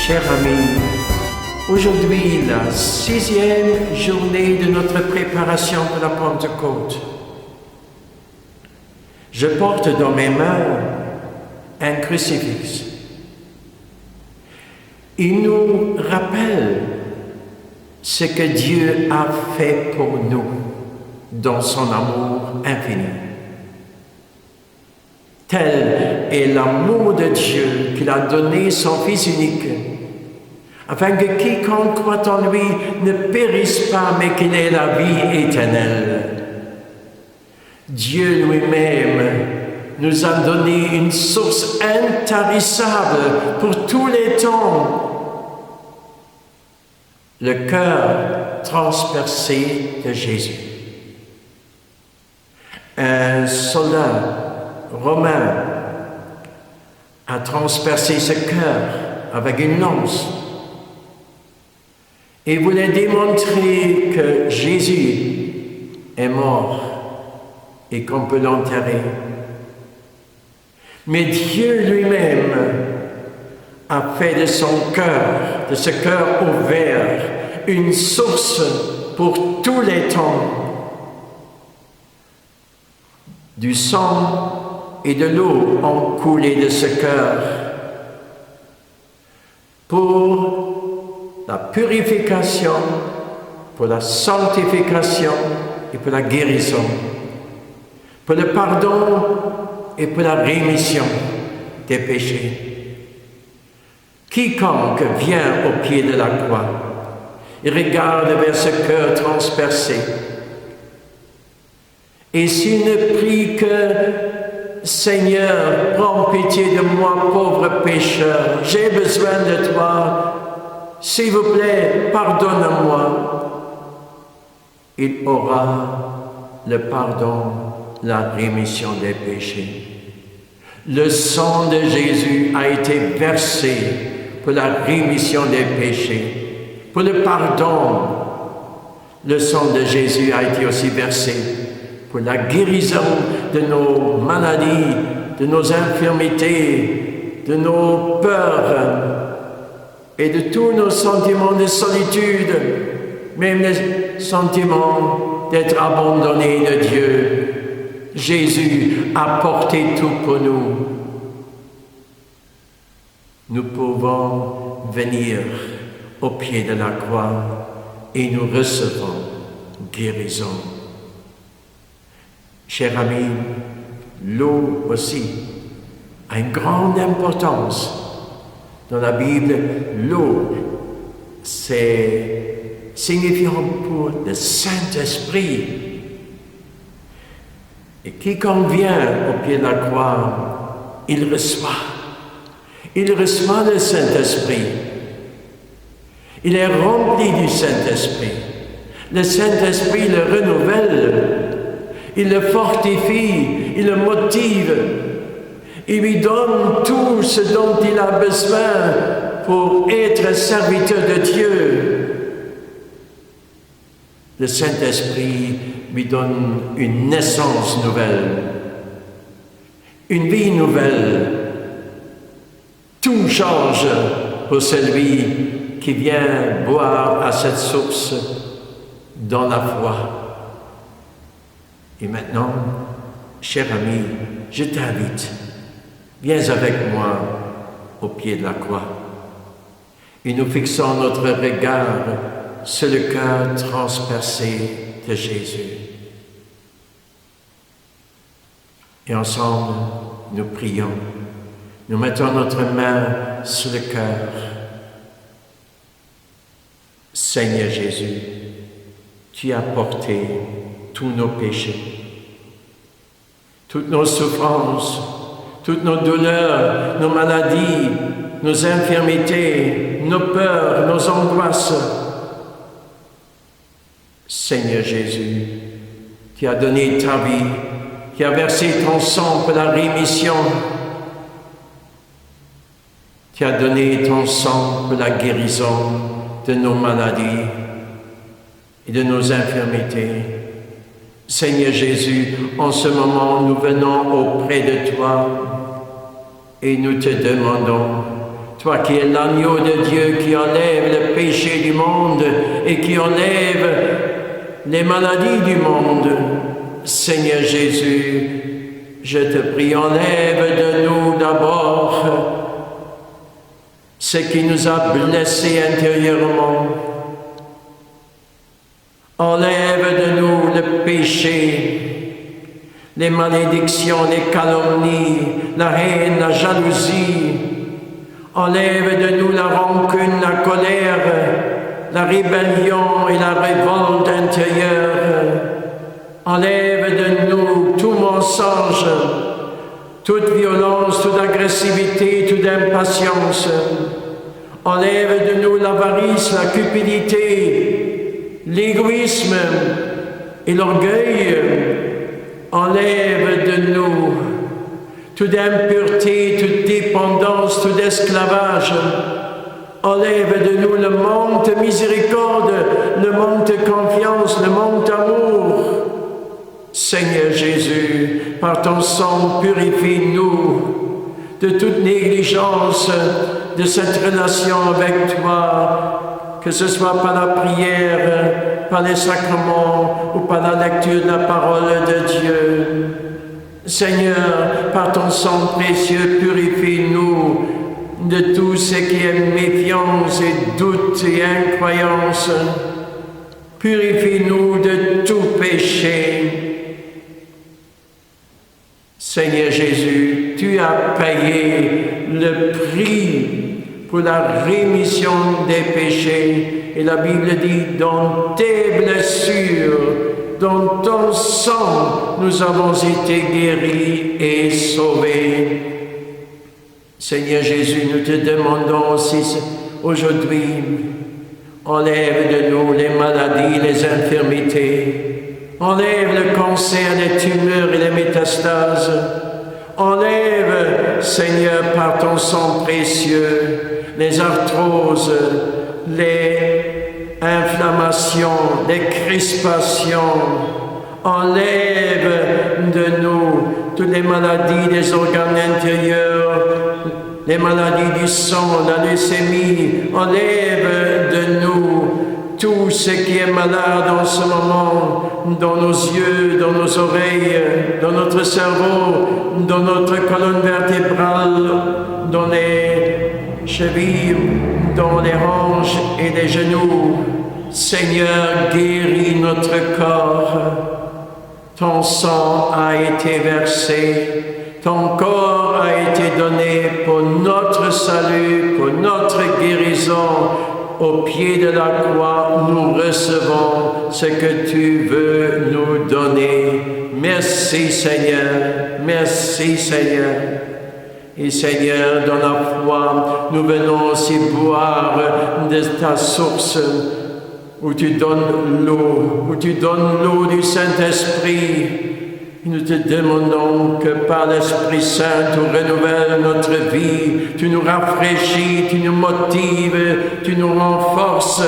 Chers amis, aujourd'hui, la 6e journée de notre préparation pour la Pentecôte. Je porte dans mes mains un crucifix. Il nous rappelle ce que Dieu a fait pour nous dans son amour infini. Tel est l'amour de Dieu qu'il a donné son Fils unique, afin que quiconque croit en lui ne périsse pas, mais qu'il ait la vie éternelle. Dieu lui-même nous a donné une source intarissable pour tous les temps, le cœur transpercé de Jésus. Un soldat romain a transpercé ce cœur avec une lance et voulait démontrer que Jésus est mort et qu'on peut l'enterrer. Mais Dieu lui-même a fait de son cœur, de ce cœur ouvert, une source pour tous les temps. Du sang et de l'eau ont coulé de ce cœur pour la purification, pour la sanctification et pour la guérison, pour le pardon et pour la rémission des péchés. Quiconque vient au pied de la croix et regarde vers ce cœur transpercé, et s'il ne prie que « Seigneur, prends pitié de moi, pauvre pécheur, j'ai besoin de toi, s'il vous plaît, pardonne-moi », il aura le pardon, la rémission des péchés. Le sang de Jésus a été versé pour la rémission des péchés, pour le pardon. Le sang de Jésus a été aussi versé pour la guérison de nos maladies, de nos infirmités, de nos peurs et de tous nos sentiments de solitude, même les sentiments d'être abandonné de Dieu. Jésus a porté tout pour nous. Nous pouvons venir au pied de la croix et nous recevons guérison. Chers amis, l'eau aussi a une grande importance. Dans la Bible, l'eau, c'est signifiant pour le Saint-Esprit. Et quiconque vient au pied de la croix, il reçoit le Saint-Esprit. Il est rempli du Saint-Esprit. Le Saint-Esprit le renouvelle. Il le fortifie, il le motive, il lui donne tout ce dont il a besoin pour être serviteur de Dieu. Le Saint-Esprit lui donne une naissance nouvelle, une vie nouvelle. Tout change pour celui qui vient boire à cette source dans la foi. Et maintenant, cher ami, je t'invite, viens avec moi au pied de la croix. Et nous fixons notre regard sur le cœur transpercé de Jésus. Et ensemble, nous prions. Nous mettons notre main sur le cœur. Seigneur Jésus, tu as porté tous nos péchés, toutes nos souffrances, toutes nos douleurs, nos maladies, nos infirmités, nos peurs, nos angoisses. Seigneur Jésus, tu as donné ta vie, tu as versé ton sang pour la rémission. Tu as donné ton sang pour la guérison de nos maladies et de nos infirmités. Seigneur Jésus, en ce moment, nous venons auprès de toi et nous te demandons, toi qui es l'agneau de Dieu qui enlève le péché du monde et qui enlève les maladies du monde. Seigneur Jésus, je te prie, enlève de nous d'abord ce qui nous a blessés intérieurement. Enlève de nous le péché, les malédictions, les calomnies, la haine, la jalousie. Enlève de nous la rancune, la colère, la rébellion et la révolte intérieure. Enlève de nous tout mensonge, toute violence, toute agressivité, toute impatience. Enlève de nous l'avarice, la cupidité, l'égoïsme et l'orgueil. Enlève de nous toute impureté, toute dépendance, tout esclavage. Enlève de nous le manque de miséricorde, le manque de confiance, le manque d'amour. Seigneur Jésus, par ton sang, purifie-nous de toute négligence de cette relation avec toi, que ce soit par la prière, par les sacrements ou par la lecture de la parole de Dieu. Seigneur, par ton sang précieux, purifie-nous de tout ce qui est méfiance et doute et incroyance. Purifie-nous de tout péché. Seigneur Jésus, tu as payé le prix pour la rémission des péchés. Et la Bible dit, dans tes blessures, dans ton sang, nous avons été guéris et sauvés. Seigneur Jésus, nous te demandons aussi aujourd'hui, enlève de nous les maladies, les infirmités. Enlève le cancer, les tumeurs et les métastases. Enlève, Seigneur, par ton sang précieux, les arthroses, les inflammations, les crispations. Enlève de nous toutes les maladies des organes intérieurs, les maladies du sang, la leucémie. Enlève de nous tout ce qui est malade en ce moment, dans nos yeux, dans nos oreilles, dans notre cerveau, dans notre colonne vertébrale, dans les chevilles, dans les hanches et les genoux. Seigneur, guéris notre corps. Ton sang a été versé, ton corps a été donné pour notre salut, pour notre guérison. Au pied de la croix, nous recevons ce que tu veux nous donner. Merci Seigneur, merci Seigneur. Et Seigneur, dans la foi, nous venons aussi boire de ta source où tu donnes l'eau du Saint-Esprit. Nous te demandons que par l'Esprit Saint, tu renouvelles notre vie, tu nous rafraîchis, tu nous motives, tu nous renforces.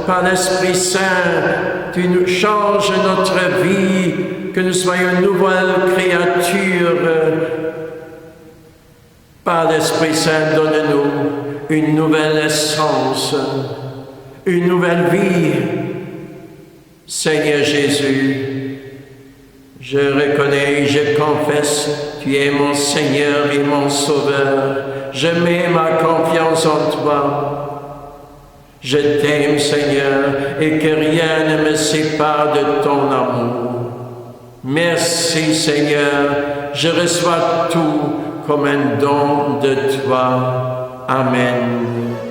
Par l'Esprit Saint, tu nous changes notre vie, que nous soyons une nouvelle créature. Par l'Esprit Saint, donne-nous une nouvelle essence, une nouvelle vie. Seigneur Jésus, je reconnais, je confesse, tu es mon Seigneur et mon Sauveur. Je mets ma confiance en toi. Je t'aime, Seigneur, et que rien ne me sépare de ton amour. Merci, Seigneur, je reçois tout comme un don de toi. Amen.